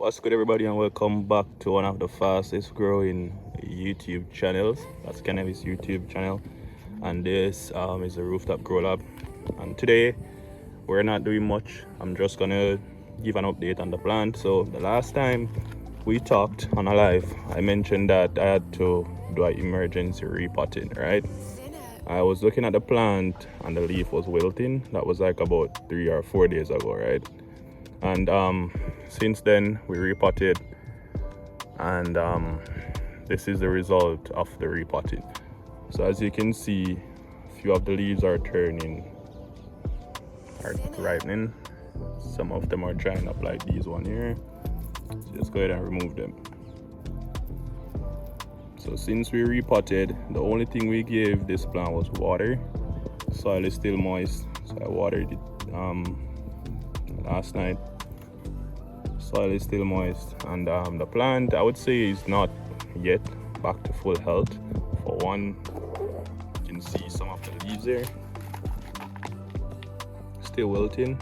What's good, everybody, and welcome back to one of the fastest growing YouTube channels. That's Cannabis YouTube channel, and this is a Rooftop Grow Lab. And today we're not doing much. I'm just gonna give an update on the plant. So the last time we talked on a live, I mentioned that I had to do an emergency repotting, right? I was looking at the plant and the leaf was wilting. That was like about 3 or 4 days ago, right? And since then we repotted, and this is the result of the repotting. So as you can see, a few of the leaves are ripening. Some of them are drying up, like these one here. So just go ahead and remove them. So since we repotted, the only thing we gave this plant was water. Soil is still moist, so I watered it last night. Soil is still moist, and the plant, I would say, is not yet back to full health. For one, you can see some of the leaves there still wilting,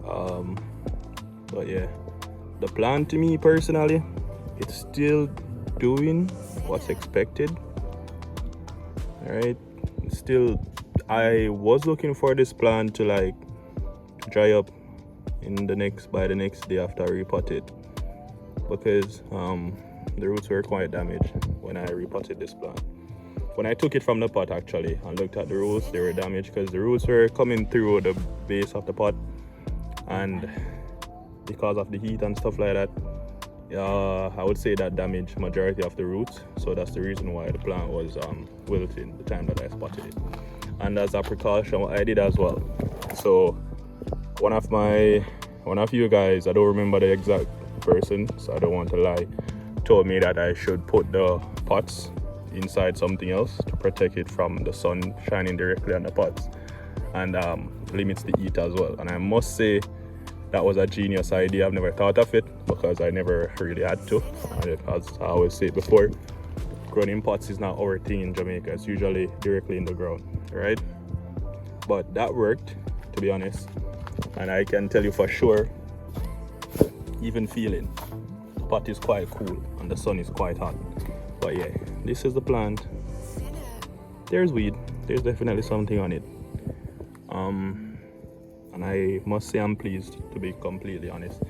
but yeah, the plant, to me personally, it's still doing what's expected. All right, still, I was looking for this plant to like dry up by the next day after I repotted, because the roots were quite damaged when I repotted this plant. When I took it from the pot, actually, and looked at the roots, they were damaged because the roots were coming through the base of the pot, and because of the heat and stuff like that, I would say that damaged majority of the roots. So that's the reason why the plant was wilting the time that I spotted it. And as a precaution, what I did as well, so one of you guys, I don't remember the exact person, so I don't want to lie, told me that I should put the pots inside something else to protect it from the sun shining directly on the pots, and limits the heat as well. And I must say that was a genius idea. I've never thought of it because I never really had to. As I always say before, growing in pots is not our thing in Jamaica. It's usually directly in the ground, right? But that worked, to be honest. And I can tell you for sure, even feeling, the pot is quite cool and the sun is quite hot. But yeah, this is the plant. There's weed. There's definitely something on it. And I must say I'm pleased, to be completely honest.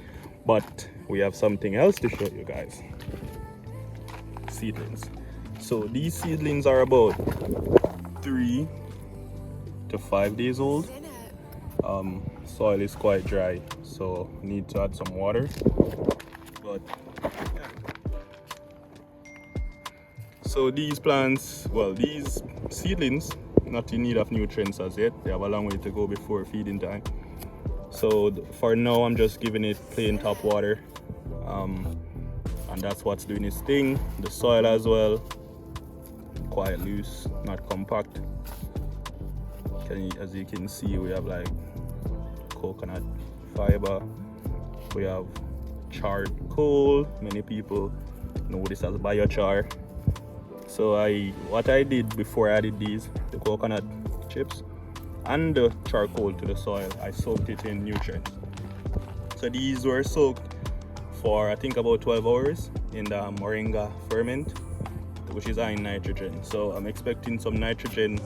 But we have something else to show you guys. Seedlings. So these seedlings are about 3 to 5 days old. Soil is quite dry, so need to add some water. But yeah. So these plants, well, these seedlings, not in need of nutrients as yet. They have a long way to go before feeding time. So for now, I'm just giving it plain top water, and that's what's doing its thing. The soil as well, quite loose, not compact. As you can see, we have like coconut fiber, we have charred coal. Many people know this as biochar. So what I did before I added the coconut chips and the charcoal to the soil, I soaked it in nutrients. So these were soaked for I think about 12 hours in the moringa ferment, which is high in nitrogen. So I'm expecting some nitrogen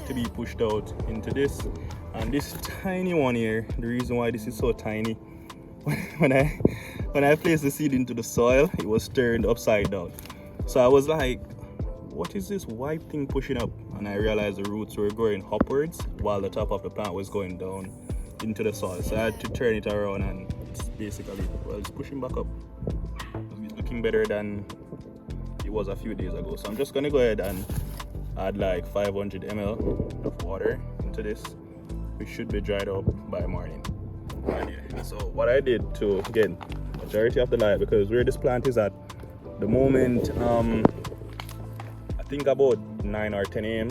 to be pushed out into this. And this tiny one here, the reason why this is so tiny, when I placed the seed into the soil, it was turned upside down. So I was like, what is this white thing pushing up? And I realized the roots were going upwards while the top of the plant was going down into the soil. So I had to turn it around, and it's basically, well, it's pushing back up. It's looking better than it was a few days ago. So I'm just gonna go ahead and add like 500 ml of water into this. We should be dried up by morning. And yeah, so what I did to, again, majority of the light, because where this plant is at the moment, I think about 9 or 10 a.m.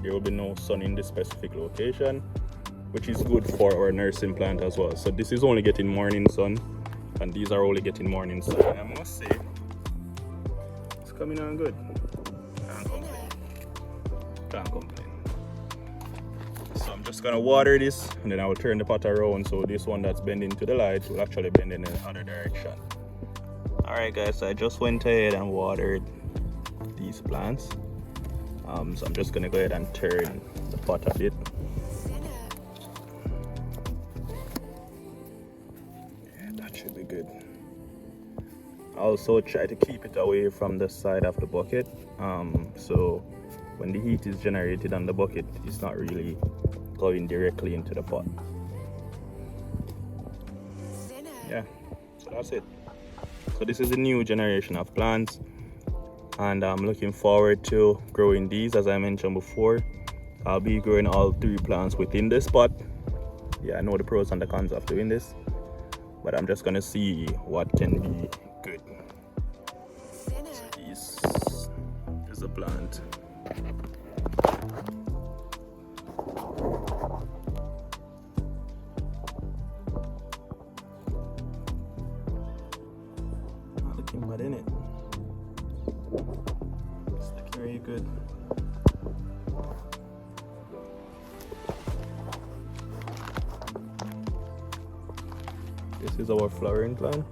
there will be no sun in this specific location, which is good for our nursing plant as well. So this is only getting morning sun, and these are only getting morning sun. I must say, it's coming on good. Can't complain. So I'm Just gonna water this and then I will turn the pot around so this one that's bending to the light will actually bend in the other direction. Alright guys, so I just went ahead and watered these plants. So I'm just gonna go ahead and turn the pot a bit. Yeah, that should be good. Also try to keep it away from the side of the bucket. So when the heat is generated on the bucket, it's not really going directly into the pot. Yeah, so that's it. So this is a new generation of plants and I'm looking forward to growing these. As I mentioned before, I'll be growing all 3 plants within this pot. Yeah, I know the pros and the cons of doing this, but I'm just gonna see what can be good. So this is a plant. Not looking bad in it. It's looking really good. This is our flowering plant.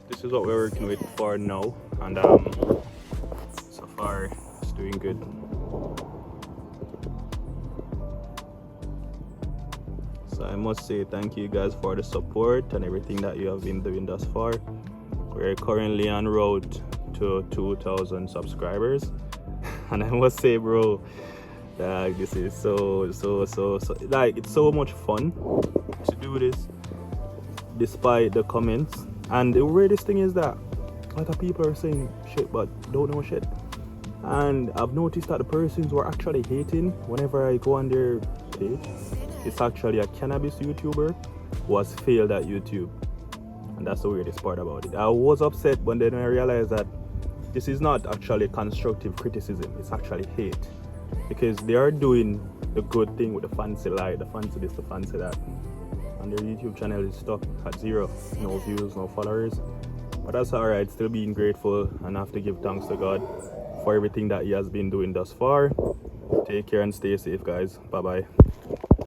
This is what we're working with for now, and so far it's doing good. So I must say thank you guys for the support and everything that you have been doing thus far. We're currently en route to 2,000 subscribers and I must say, bro, this is so like, it's so much fun to do this despite the comments. And the weirdest thing is that a lot of people are saying shit but don't know shit. And I've noticed that the persons who are actually hating whenever I go on their page, it's actually a cannabis YouTuber who has failed at YouTube. And that's the weirdest part about it. I was upset, but then I realized that this is not actually constructive criticism, it's actually hate. Because they are doing the good thing with the fancy light, the fancy this, the fancy that. And their YouTube channel is stuck at 0, no views, no followers. But that's alright, still being grateful and have to give thanks to God for everything that He has been doing thus far. Take care and stay safe, guys. Bye bye.